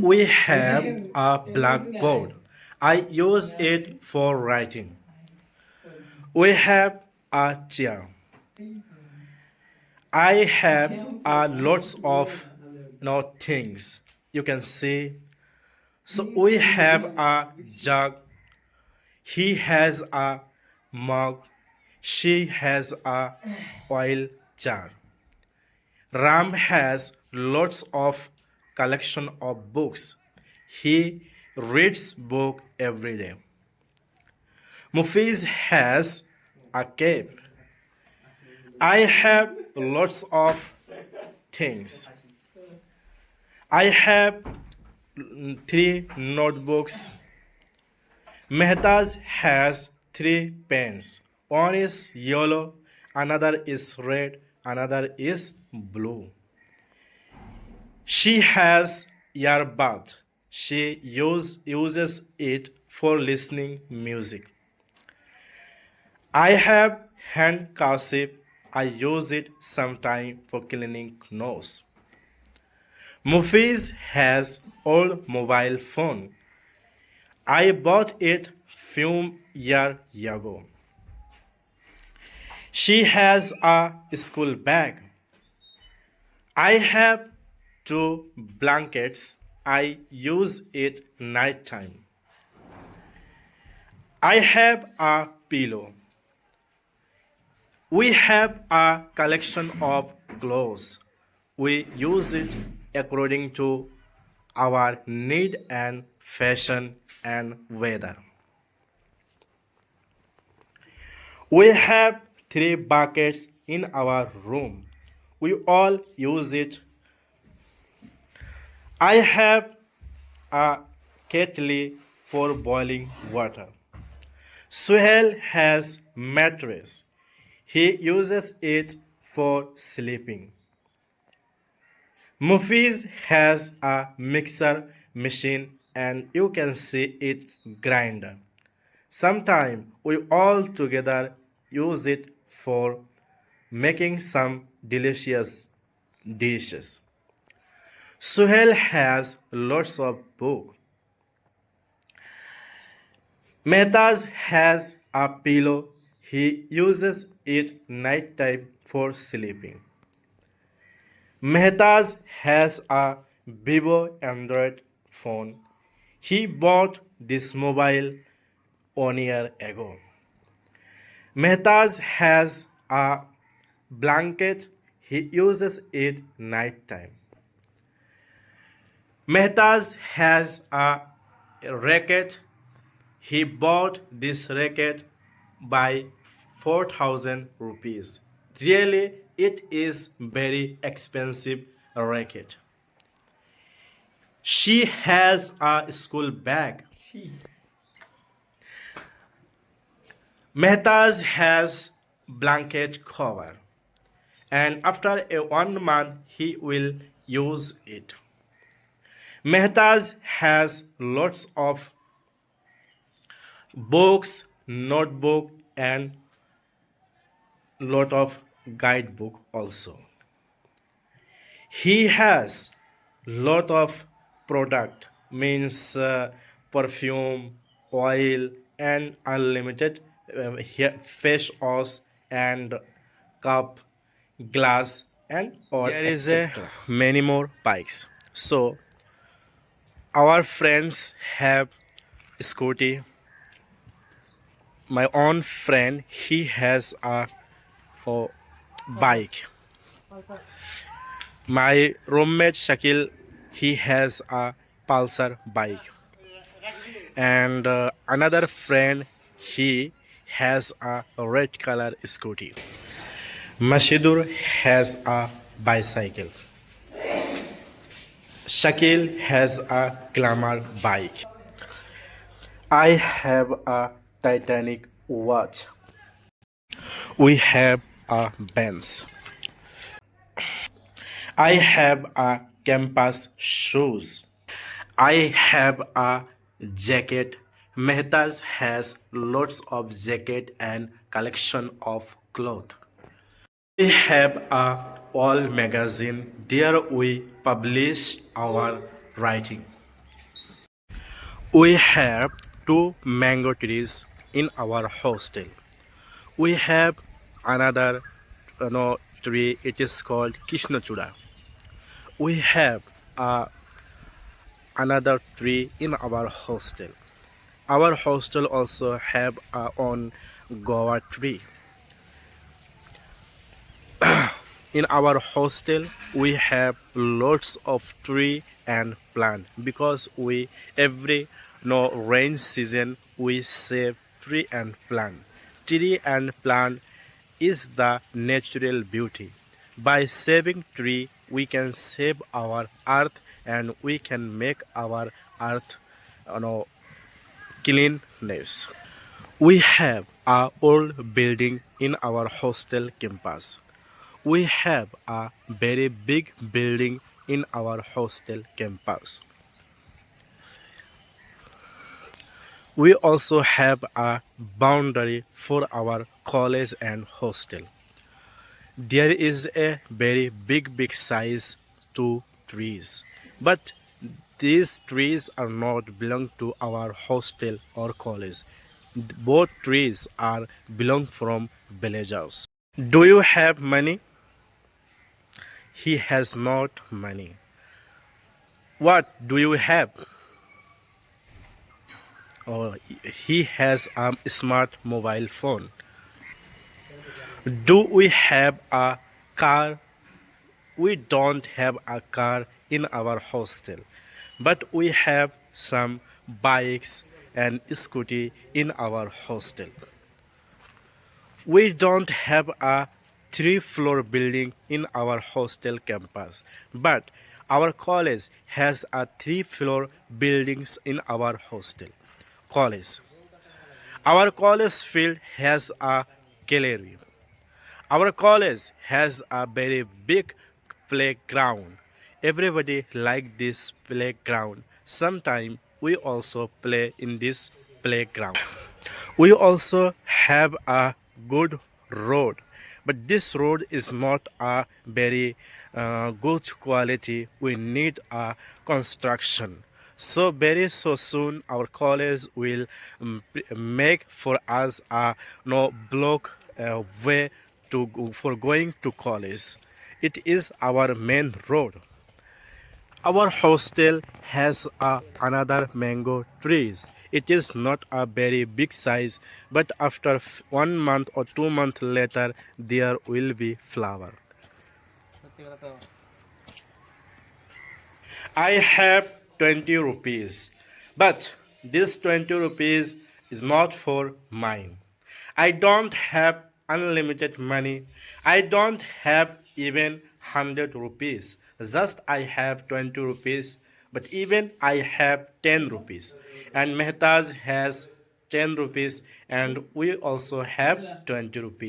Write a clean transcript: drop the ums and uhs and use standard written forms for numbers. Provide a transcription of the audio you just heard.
we have a blackboard. I use it for writing. We have a chair. I have lots of things you can see. So we have a jug. He has a mug. She has a oil jar. Ram has lots of collection of books. He reads book every day. Mufiz has a cape. I have lots of things. I have three notebooks. Mehta's has three pens. One is yellow, another is red, another is blue. She has earbud. She uses it for listening music. I have handkerchief. I use it sometime for cleaning nose. Mufiz has old mobile phone. I bought it few years ago. She has a school bag. I have two blankets. I use it nighttime. I have a pillow. We have a collection of clothes. We use it according to our need and fashion and weather. We have three buckets in our room. We all use it. I have a kettle for boiling water. Suhail has mattress. He uses it for sleeping. Mufiz has a mixer machine and you can see it grinder. Sometimes we all together use it for making some delicious dishes. Suhail has lots of books. Mehta's has a pillow. He uses it nighttime for sleeping. Mehta's has a Vivo Android phone. He bought this mobile 1 year ago. Mehta's has a blanket. He uses it nighttime. Mehta's has a racket. He bought this racket by 4,000 rupees. Really, it is very expensive racket. She has a school bag. Mehta's has blanket cover. And after 1 month, he will use it. Mehta's has lots of books, notebook, and lot of guidebook also. He has lot of product means perfume, oil, and unlimited face wash and cup, glass, and all. There is a many more bikes. So our friends have scooty. My own friend, he has a bike. My roommate Shakil, he has a Pulsar bike. And another friend, he has a red color scooty. Mashidur has a bicycle. Shakil has a glamour bike. I have a Titanic watch. We have a Benz. I have a campus shoes. I have a jacket. Mehta's has lots of jacket and collection of clothes. We have a all magazine. There we publish our writing. We have two mango trees in our hostel. We have another tree. It is called Krishnachura. We have another tree in our hostel. Our hostel also have our own guava tree. In our hostel, we have lots of tree and plant because we every no rain season we save tree and plant. Tree and plant is the natural beauty. By saving tree, we can save our earth and we can make our earth you know, cleanness. We have a old building in our hostel campus. We have a very big building in our hostel campus. We also have a boundary for our college and hostel. There is a very big size to trees, but these trees are not belong to our hostel or college. Both trees are belong from villagers. Do you have money? He has not money. What do you have? Oh, he has a smart mobile phone. Do we have a car? We don't have a car in our hostel, but we have some bikes and scooty in our hostel. We don't have a three-floor building in our hostel campus, but our college has a three-floor buildings in our hostel college. Our college field has a gallery. Our college has a very big playground. Everybody like this playground. Sometimes we also play in this playground. We also have a good road, but this road is not a very good quality. We need a construction. So very so soon our college will make for us a no block way to for going to college. It is our main road. Our hostel has another mango trees. It is not a very big size, but after 1 month or 2 months later, there will be flower. I have 20 rupees, but this 20 rupees is not for mine. I don't have unlimited money. I don't have even 100 rupees. Just I have 20 rupees, but even I have 10 rupees. And Mehtaj has 10 rupees, and we also have 20 rupees.